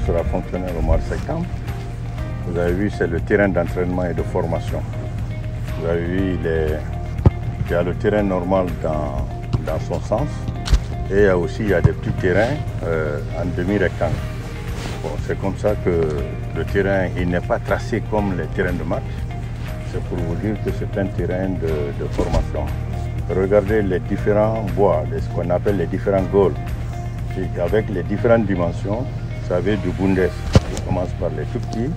sera fonctionnel au mois de septembre. Vous avez vu, c'est le terrain d'entraînement et de formation. Vous avez vu, il y a le terrain normal dans son sens et il y a des petits terrains en demi-rectangle. Bon, c'est comme ça que le terrain n'est pas tracé comme les terrains de match. C'est pour vous dire que c'est un terrain de formation. Regardez les différents bois, ce qu'on appelle les différents goals. Avec les différentes dimensions, vous savez, du Bundes, qui commence par les tout petits,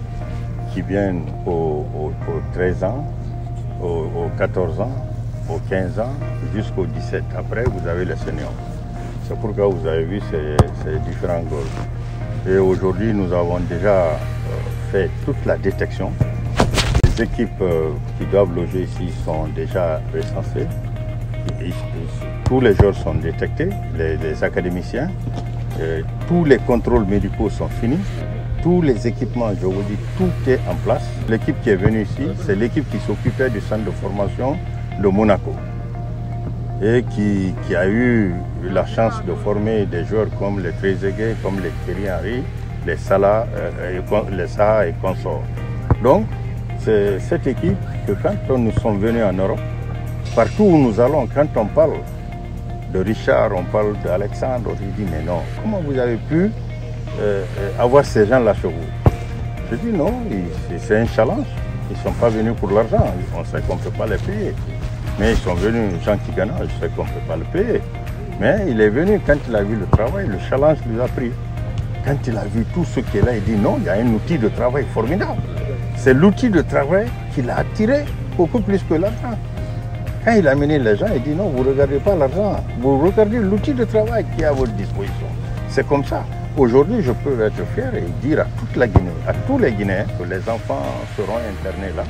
qui viennent aux 13 ans, aux 14 ans, aux 15 ans, jusqu'aux 17. Après, vous avez les seniors. C'est pourquoi vous avez vu ces différents goals. Et aujourd'hui, nous avons déjà fait toute la détection. Les équipes qui doivent loger ici sont déjà recensées. Tous les joueurs sont détectés, les académiciens. Tous les contrôles médicaux sont finis. Tous les équipements, je vous dis, tout est en place. L'équipe qui est venue ici, c'est l'équipe qui s'occupait du centre de formation de Monaco et qui a eu la chance de former des joueurs comme les Trezeguet, comme les Thierry Henry, les Salah et consorts. Donc, c'est cette équipe que quand nous sommes venus en Europe, partout où nous allons, quand on parle de Richard, on parle d'Alexandre, on dit mais non, comment vous avez pu avoir ces gens-là chez vous? Je dis non, c'est un challenge. Ils ne sont pas venus pour l'argent, on sait qu'on ne peut pas les payer. Mais ils sont venus, les gens qui gagnent, je sais qu'on ne peut pas le payer. Mais il est venu, quand il a vu le travail, le challenge lui a pris. Quand il a vu tout ce qui est là, il dit non, il y a un outil de travail formidable. C'est l'outil de travail qui l'a attiré beaucoup plus que l'argent. Quand il a amené les gens, il dit non, vous ne regardez pas l'argent, vous regardez l'outil de travail qui est à votre disposition. C'est comme ça. Aujourd'hui, je peux être fier et dire à toute la Guinée, à tous les Guinéens, que les enfants seront internés là.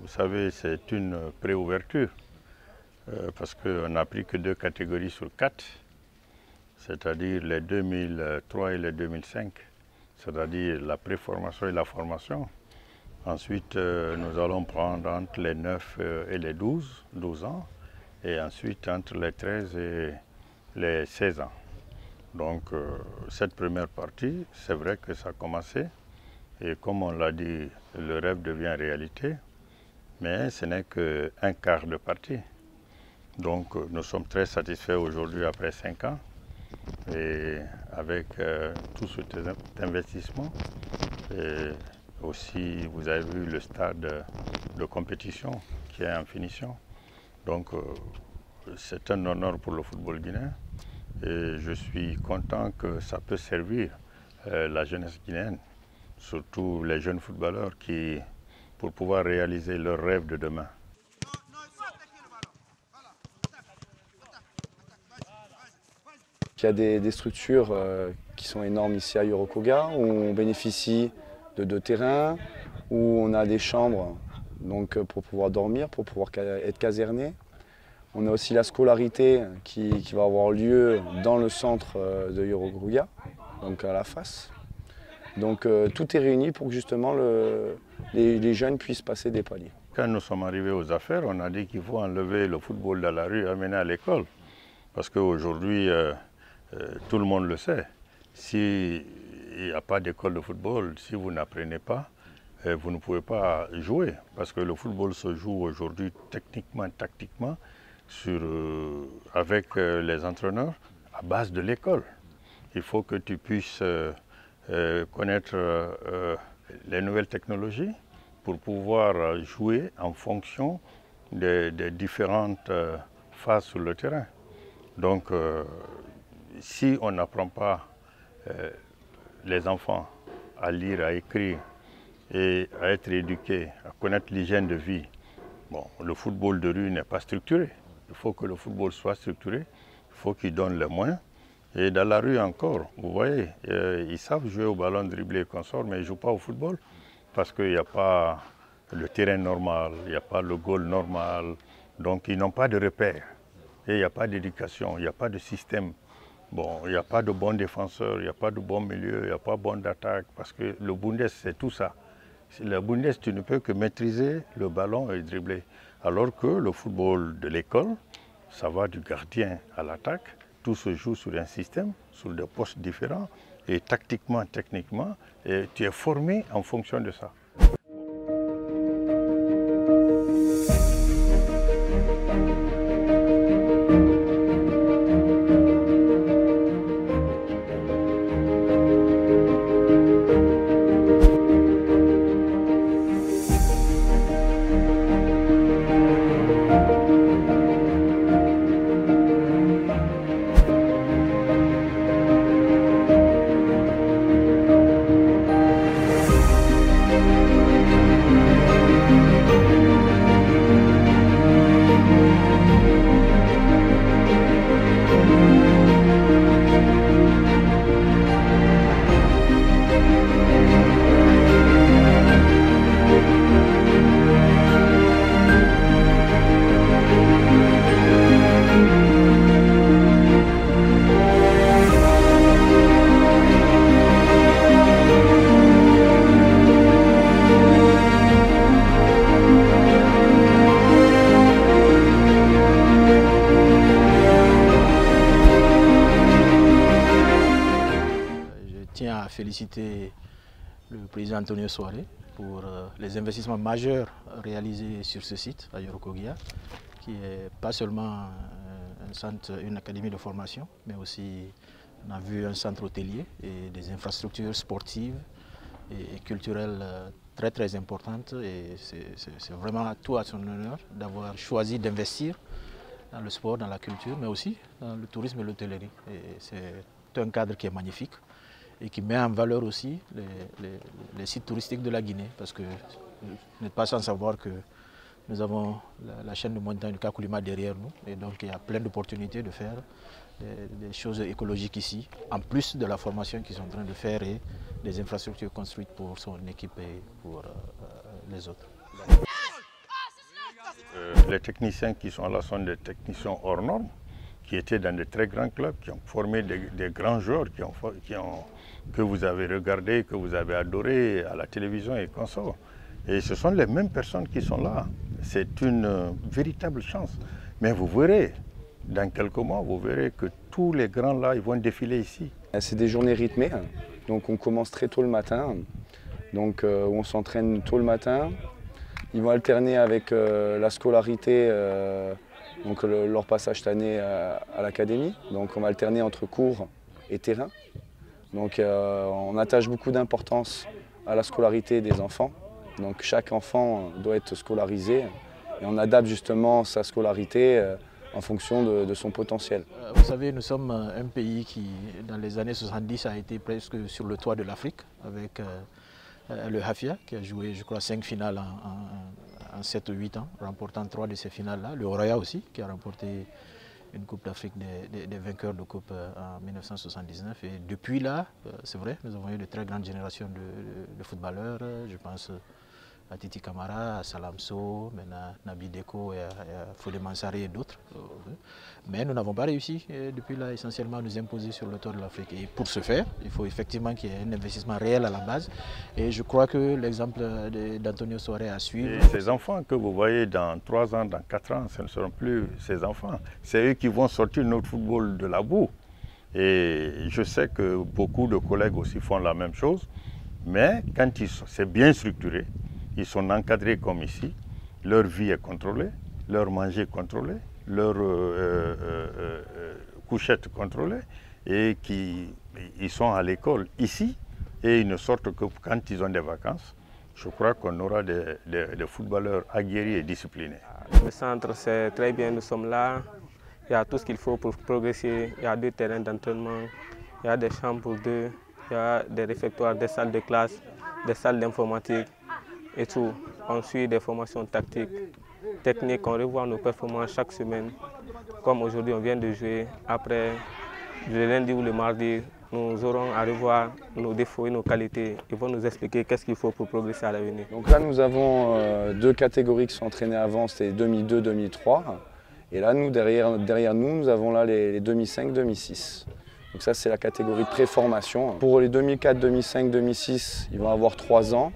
Vous savez, c'est une préouverture parce qu'on n'a pris que 2 catégories sur 4, c'est-à-dire les 2003 et les 2005, c'est-à-dire la préformation et la formation. Ensuite, nous allons prendre entre les 9 et les 12 ans, et ensuite entre les 13 et les 16 ans. Donc, cette première partie, c'est vrai que ça a commencé, et comme on l'a dit, le rêve devient réalité. Mais ce n'est qu'un quart de partie. Donc nous sommes très satisfaits aujourd'hui après 5 ans. Et avec tout cet investissement, et aussi vous avez vu le stade de compétition qui est en finition. Donc c'est un honneur pour le football guinéen. Et je suis content que ça peut servir la jeunesse guinéenne, surtout les jeunes footballeurs pour pouvoir réaliser leurs rêves de demain. Il y a des structures qui sont énormes ici à Yorokoga, où on bénéficie de 2 terrains, où on a des chambres donc, pour pouvoir dormir, pour pouvoir être caserné. On a aussi la scolarité qui va avoir lieu dans le centre de Yorokoga, donc à la face. Donc tout est réuni pour que justement les jeunes puissent passer des paliers. Quand nous sommes arrivés aux affaires, on a dit qu'il faut enlever le football dans la rue et amener à l'école. Parce qu'aujourd'hui, tout le monde le sait. S'il n'y a pas d'école de football, si vous n'apprenez pas, vous ne pouvez pas jouer. Parce que le football se joue aujourd'hui techniquement, tactiquement, avec les entraîneurs à base de l'école. Il faut que tu puisses connaître les nouvelles technologies pour pouvoir jouer en fonction des différentes phases sur le terrain. Donc, si on n'apprend pas les enfants à lire, à écrire et à être éduqués, à connaître l'hygiène de vie, bon, le football de rue n'est pas structuré. Il faut que le football soit structuré, il faut qu'il donne les moyens Et dans la rue encore, vous voyez, ils savent jouer au ballon, dribbler et consort, mais ils ne jouent pas au football parce qu'il n'y a pas le terrain normal, il n'y a pas le goal normal, donc ils n'ont pas de repères. Et il n'y a pas d'éducation, il n'y a pas de système. Bon, il n'y a pas de bons défenseurs, il n'y a pas de bon milieu, il n'y a pas de bonne attaque, parce que le Bundes, c'est tout ça. Le Bundes, tu ne peux que maîtriser le ballon et dribbler. Alors que le football de l'école, ça va du gardien à l'attaque. Tout se joue sur un système, sur des postes différents, et tactiquement, techniquement, et tu es formé en fonction de ça. Féliciter le président Antonio Soare pour les investissements majeurs réalisés sur ce site à Yorokogia, qui est pas seulement un centre, une académie de formation, mais aussi on a vu un centre hôtelier et des infrastructures sportives et culturelles très importantes. Et c'est vraiment tout à son honneur d'avoir choisi d'investir dans le sport, dans la culture, mais aussi dans le tourisme et l'hôtellerie. C'est un cadre qui est magnifique et qui met en valeur aussi les sites touristiques de la Guinée, parce que vous n'êtes pas sans savoir que nous avons la chaîne de montagne de Kakulima derrière nous, et donc il y a plein d'opportunités de faire des choses écologiques ici, en plus de la formation qu'ils sont en train de faire et des infrastructures construites pour son équipe et pour les autres. Les techniciens qui sont là sont des techniciens hors normes, qui étaient dans de très grands clubs, qui ont formé des grands joueurs que vous avez regardés, que vous avez adorés à la télévision et consorts. Et ce sont les mêmes personnes qui sont là. C'est une véritable chance. Mais vous verrez, dans quelques mois, vous verrez que tous les grands là, ils vont défiler ici. C'est des journées rythmées, donc on commence très tôt le matin, donc on s'entraîne tôt le matin. Ils vont alterner avec la scolarité, donc leur passage cette année à l'académie. Donc on va alterner entre cours et terrain. Donc on attache beaucoup d'importance à la scolarité des enfants. Donc chaque enfant doit être scolarisé et on adapte justement sa scolarité en fonction de son potentiel. Vous savez, nous sommes un pays qui, dans les années 70, a été presque sur le toit de l'Afrique avec le Hafia, qui a joué, je crois, 5 finales en 7 ou 8 ans, remportant 3 de ces finales-là. Le Roya aussi, qui a remporté une Coupe d'Afrique des vainqueurs de Coupe en 1979. Et depuis là, c'est vrai, nous avons eu de très grandes générations de footballeurs. Je pense à Titi Camara, à Salamso, maintenant Nabi Deko et à Fodé Mansaré et d'autres. Mais nous n'avons pas réussi depuis là essentiellement à nous imposer sur le toit de l'Afrique. Et pour ce faire, il faut effectivement qu'il y ait un investissement réel à la base. Et je crois que l'exemple d'Antonio Soare à suivre. Et ces enfants que vous voyez dans 3 ans, dans 4 ans, ce ne seront plus ces enfants. C'est eux qui vont sortir notre football de la boue. Et je sais que beaucoup de collègues aussi font la même chose. Mais quand c'est bien structuré, ils sont encadrés comme ici, leur vie est contrôlée, leur manger est contrôlé, leur couchette contrôlée, et ils sont à l'école ici, et ils ne sortent que quand ils ont des vacances. Je crois qu'on aura des footballeurs aguerris et disciplinés. Le centre, c'est très bien, nous sommes là, il y a tout ce qu'il faut pour progresser, il y a 2 terrains d'entraînement, il y a des chambres pour 2, il y a des réfectoires, des salles de classe, des salles d'informatique. Et tout. On suit des formations tactiques, techniques, on revoit nos performances chaque semaine. Comme aujourd'hui, on vient de jouer. Après le lundi ou le mardi, nous aurons à revoir nos défauts et nos qualités. Ils vont nous expliquer qu'est-ce qu'il faut pour progresser à l'avenir. Donc là, nous avons deux catégories qui sont entraînées avant, c'était 2002-2003. Et là, nous, derrière nous, nous avons là les 2005-2006. Donc ça, c'est la catégorie de préformation. Pour les 2004, 2005, 2006, ils vont avoir 3 ans.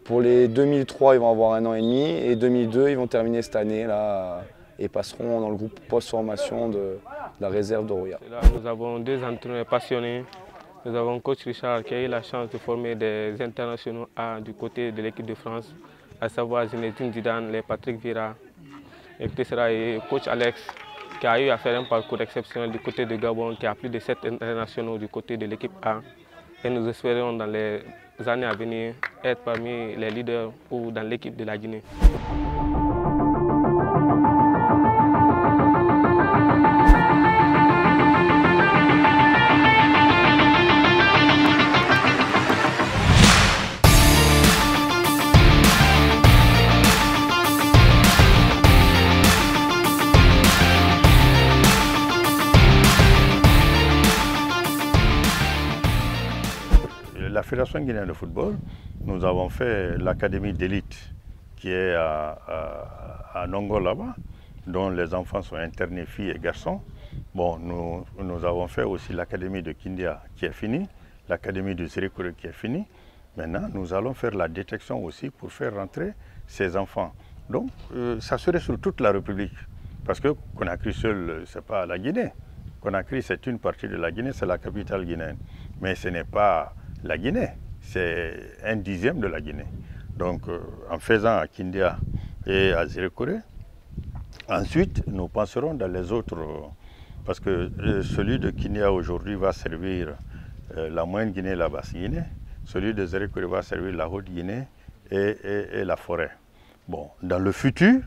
Pour les 2003, ils vont avoir 1 an et demi. Et 2002, ils vont terminer cette année là et passeront dans le groupe post-formation de la réserve d'Oroya. Nous avons 2 entraîneurs passionnés. Nous avons coach Richard qui a eu la chance de former des internationaux A du côté de l'équipe de France, à savoir Zinedine Zidane, les Patrick Vieira, et coach Alex qui a eu à faire un parcours exceptionnel du côté de Gabon, qui a plus de 7 internationaux du côté de l'équipe A. Et nous espérons dans les années à venir être parmi les leaders ou dans l'équipe de la Guinée. La Fédération guinéenne de football, nous avons fait l'académie d'élite qui est à Nongo là-bas, dont les enfants sont internés, filles et garçons. Bon, nous avons fait aussi l'académie de Kindia qui est finie, l'académie de Zérekore qui est finie. Maintenant, nous allons faire la détection aussi pour faire rentrer ces enfants. Donc, ça serait sur toute la République, parce que Conakry seul, ce n'est pas la Guinée. Conakry, c'est une partie de la Guinée, c'est la capitale guinéenne. Mais ce n'est pas la Guinée, c'est 1/10 de la Guinée. Donc en faisant à Kindia et à Zérekore, ensuite nous penserons dans les autres, parce que celui de Kindia aujourd'hui va servir la Moyenne Guinée et la Basse Guinée, celui de Zérekore va servir la Haute Guinée et la forêt. Bon, dans le futur,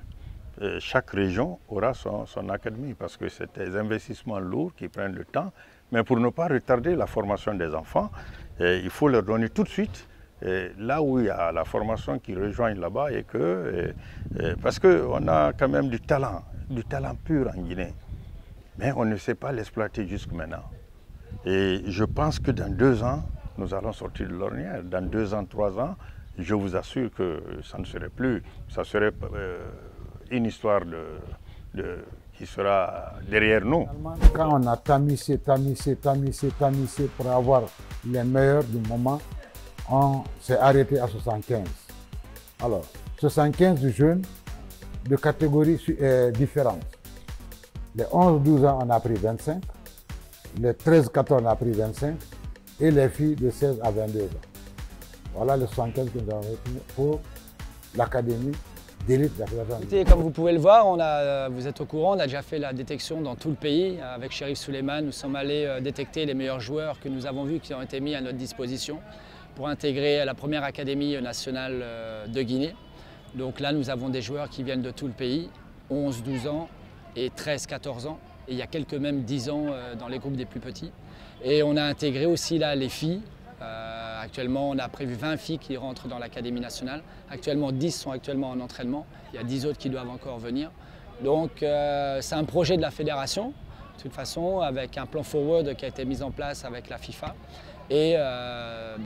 chaque région aura son académie, parce que c'est des investissements lourds qui prennent le temps, mais pour ne pas retarder la formation des enfants, il faut leur donner tout de suite là où il y a la formation qui rejoignent là-bas, et parce qu'on a quand même du talent pur en Guinée, mais on ne sait pas l'exploiter jusque maintenant. Et je pense que dans 2 ans, nous allons sortir de l'ornière. Dans 2 ans, 3 ans, je vous assure que ça ne serait plus, ça serait une histoire qui sera derrière nous. Quand on a tamissé pour avoir les meilleurs du moment, on s'est arrêté à 75. Alors, 75 jeunes de catégories différentes. Les 11-12 ans, on a pris 25. Les 13-14, on a pris 25. Et les filles de 16 à 22 ans. Voilà les 75 que nous avons retenus pour l'académie d'élite de la Fédération. Comme vous pouvez le voir, vous êtes au courant, on a déjà fait la détection dans tout le pays. Avec Chérif Souleymane, nous sommes allés détecter les meilleurs joueurs que nous avons vus qui ont été mis à notre disposition pour intégrer la première académie nationale de Guinée. Donc là, nous avons des joueurs qui viennent de tout le pays, 11-12 ans et 13-14 ans. Et il y a quelques même 10 ans dans les groupes des plus petits. Et on a intégré aussi là les filles. Actuellement, on a prévu 20 filles qui rentrent dans l'Académie nationale. Actuellement, 10 sont actuellement en entraînement. Il y a 10 autres qui doivent encore venir. Donc, c'est un projet de la fédération, de toute façon, avec un plan forward qui a été mis en place avec la FIFA. Et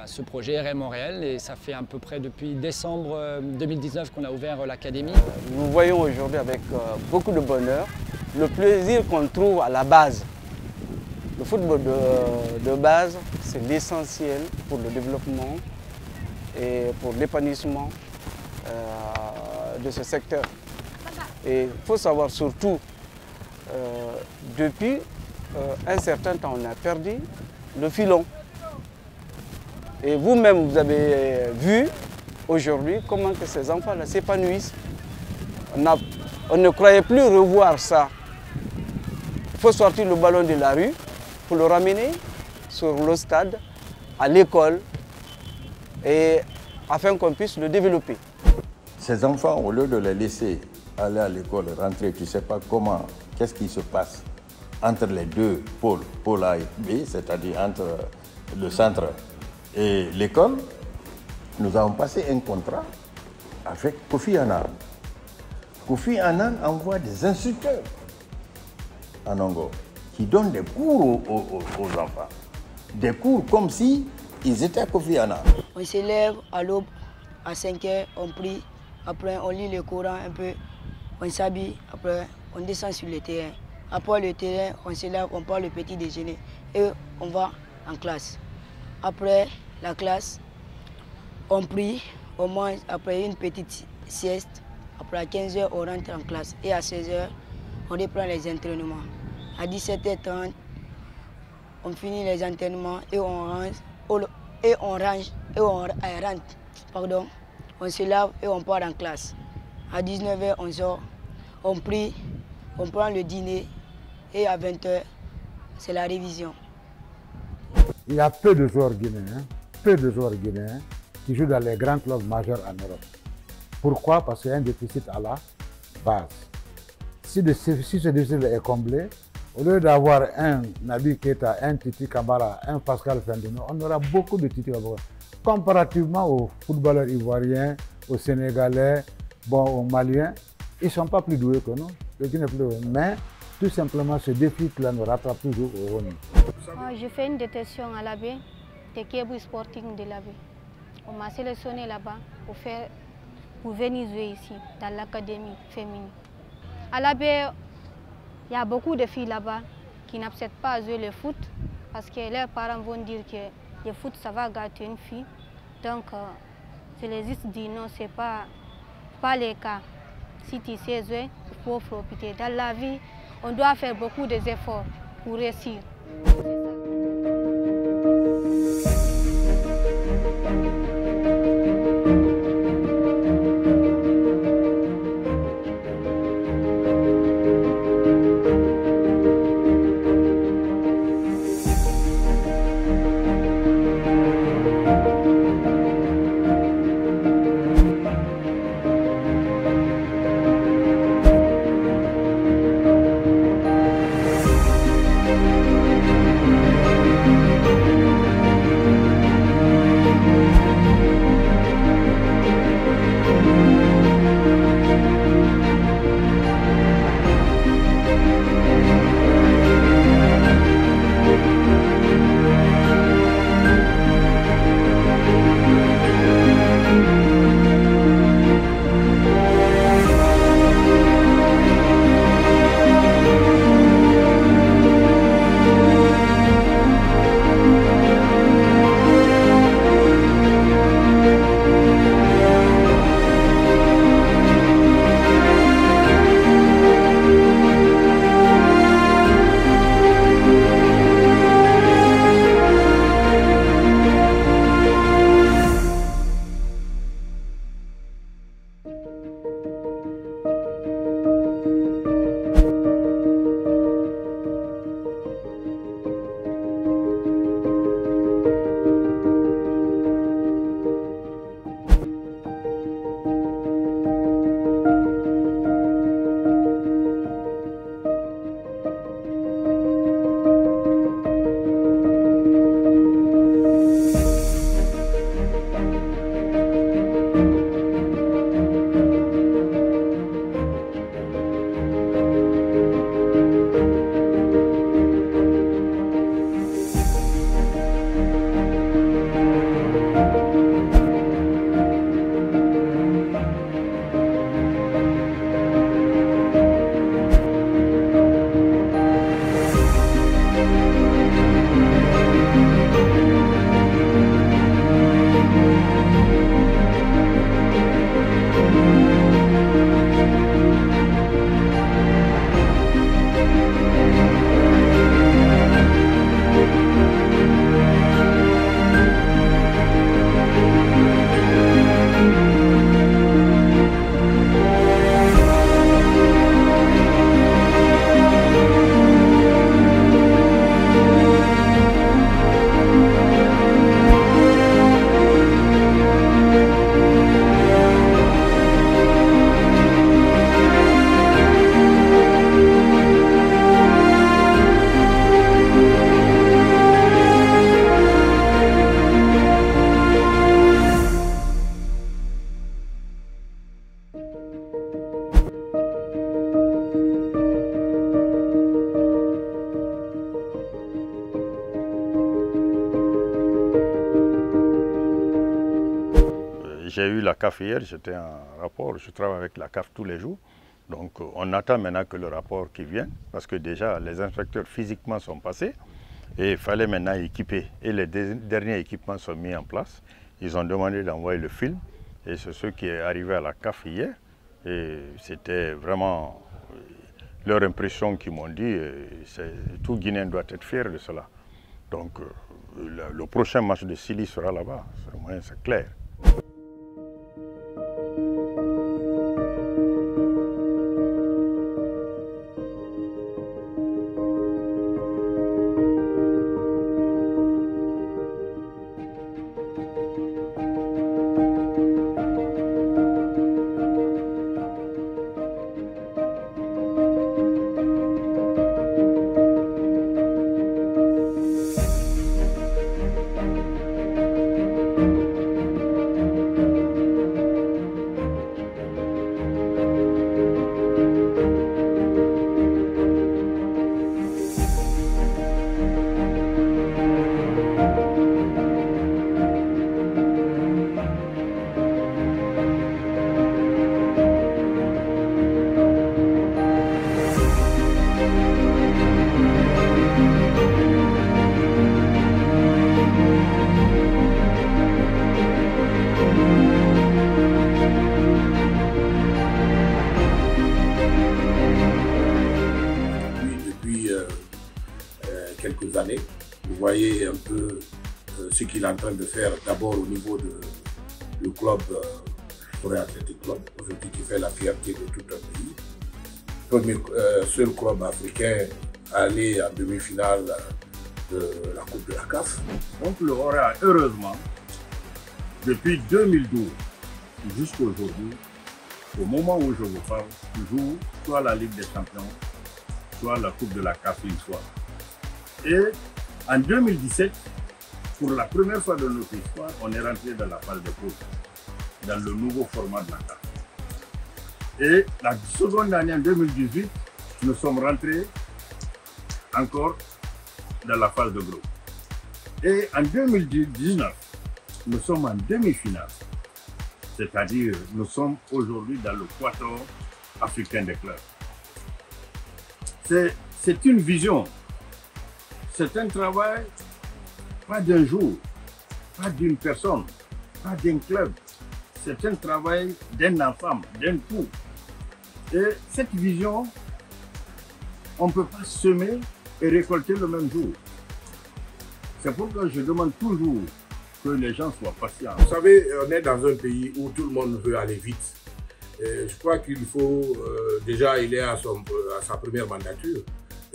ce projet est réellement réel. Et ça fait à peu près depuis décembre 2019 qu'on a ouvert l'Académie. Nous voyons aujourd'hui avec beaucoup de bonheur le plaisir qu'on trouve à la base. Le football de base, c'est l'essentiel pour le développement et pour l'épanouissement de ce secteur. Et il faut savoir surtout, depuis un certain temps, on a perdu le filon. Et vous-même, vous avez vu aujourd'hui comment que ces enfants-là s'épanouissent. On ne croyait plus revoir ça. Il faut sortir le ballon de la rue pour le ramener sur le stade, à l'école, et afin qu'on puisse le développer. Ces enfants, au lieu de les laisser aller à l'école, rentrer, tu ne sais pas comment, qu'est-ce qui se passe entre les deux pôles, pôle A et B, c'est-à-dire entre le centre et l'école, nous avons passé un contrat avec Kofi Annan. Kofi Annan envoie des instructeurs à Nongo qui donne des cours aux enfants. Des cours comme si ils étaient à Kofi Annan. On se lève à l'aube, à 5 h, on prie, après on lit le Coran un peu, on s'habille, après on descend sur le terrain. Après le terrain, on se lève, on prend le petit déjeuner et on va en classe. Après la classe, on prie, on mange, après une petite sieste. Après à 15 h, on rentre en classe et à 16 h, on reprend les entraînements. À 17 h 30, on finit les entraînements et on rentre. Pardon. On se lave et on part en classe. À 19 h, on sort, on prie, on prend le dîner et à 20 h, c'est la révision. Il y a peu de joueurs guinéens, qui jouent dans les grands clubs majeurs en Europe. Pourquoi? Parce qu'il y a un déficit à la base. Si ce déficit est comblé, au lieu d'avoir un Naby Keita, un Titi Camara, un Pascal Fendino, on aura beaucoup de Titi Camara. Comparativement aux footballeurs ivoiriens, aux Sénégalais, aux Maliens, ils ne sont pas plus doués que nous. Le Guinée est plus doué. Mais tout simplement, ce déficit-là nous rattrape toujours au haut niveau. Je fais une détention à l'AB, de Kébou Sporting de l'AB. On m'a sélectionné là-bas pour venir jouer ici, dans l'académie féminine. À l'AB, il y a beaucoup de filles là-bas qui n'acceptent pas à jouer le foot parce que leurs parents vont dire que le foot, ça va gâter une fille. Donc, je les ai dit non, ce n'est pas le cas. Si tu sais jouer, il faut profiter. Dans la vie, on doit faire beaucoup d'efforts pour réussir. j'ai eu la CAF hier, j'étais en rapport, je travaille avec la CAF tous les jours. Donc on attend maintenant que le rapport qui vienne, parce que déjà les inspecteurs physiquement sont passés et il fallait maintenant équiper. Et les derniers équipements sont mis en place. Ils ont demandé d'envoyer le film et c'est ce qui est arrivé à la CAF hier. Et c'était vraiment leur impression qu'ils m'ont dit, tout Guinéen doit être fier de cela. Donc le prochain match de Sili sera là-bas, c'est clair. Quelques années. Vous voyez un peu ce qu'il est en train de faire d'abord au niveau du club Forêt Athletic Club, aujourd'hui qui fait la fierté de tout un pays. Premier seul club africain à aller en demi-finale de la Coupe de la CAF. Donc le Forêt, heureusement, depuis 2012 jusqu'à aujourd'hui, au moment où je vous parle, joue soit la Ligue des Champions, soit la Coupe de la CAF une fois. Et en 2017, pour la première fois de notre histoire, on est rentré dans la phase de poule, dans le nouveau format de la CAF. Et la seconde année, en 2018, nous sommes rentrés encore dans la phase de groupe. Et en 2019, nous sommes en demi-finale. C'est-à-dire, nous sommes aujourd'hui dans le quator africain des clubs. C'est une vision. C'est un travail, pas d'un jour, pas d'une personne, pas d'un club. C'est un travail d'un ensemble, d'un tout. Et cette vision, on ne peut pas semer et récolter le même jour. C'est pourquoi je demande toujours que les gens soient patients. Vous savez, on est dans un pays où tout le monde veut aller vite. Et je crois qu'il faut, déjà il est à sa première mandature.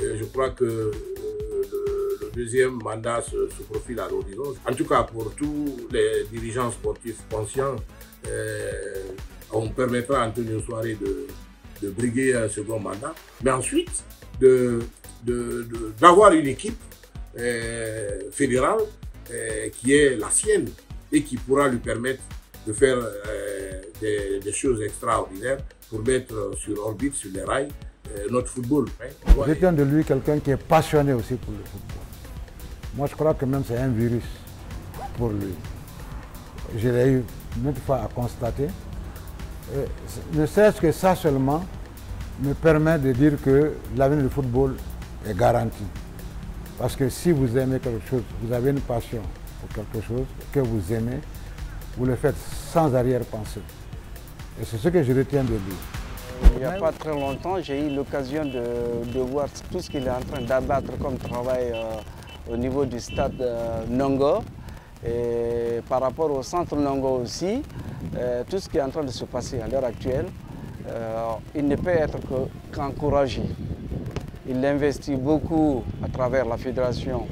Et je crois que deuxième mandat se profile à l'horizon. En tout cas, pour tous les dirigeants sportifs conscients, on permettra à Antonio Souaré de briguer un second mandat, mais ensuite d'avoir une équipe fédérale qui est la sienne et qui pourra lui permettre de faire des choses extraordinaires pour mettre sur orbite, sur les rails, notre football. Je tiens de lui quelqu'un qui est passionné aussi pour le football. Moi, je crois que même c'est un virus pour lui. Je l'ai eu maintes fois à constater. Ne serait-ce que ça seulement me permet de dire que l'avenir du football est garanti. Parce que si vous aimez quelque chose, vous avez une passion pour quelque chose que vous aimez, vous le faites sans arrière-pensée. Et c'est ce que je retiens de lui. Il n'y a pas très longtemps, j'ai eu l'occasion de voir tout ce qu'il est en train d'abattre comme travail au niveau du stade Nongo. Et par rapport au centre Nongo aussi, tout ce qui est en train de se passer à l'heure actuelle, il ne peut être qu'encouragé. Il investit beaucoup à travers la fédération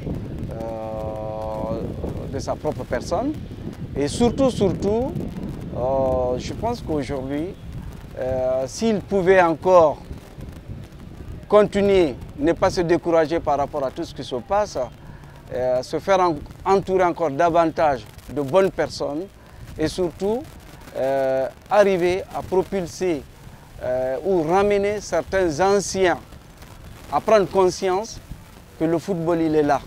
de sa propre personne. Et surtout, je pense qu'aujourd'hui, s'il pouvait encore continuer, ne pas se décourager par rapport à tout ce qui se passe, se faire entourer encore davantage de bonnes personnes et surtout arriver à propulser ou ramener certains anciens à prendre conscience que le football il est là.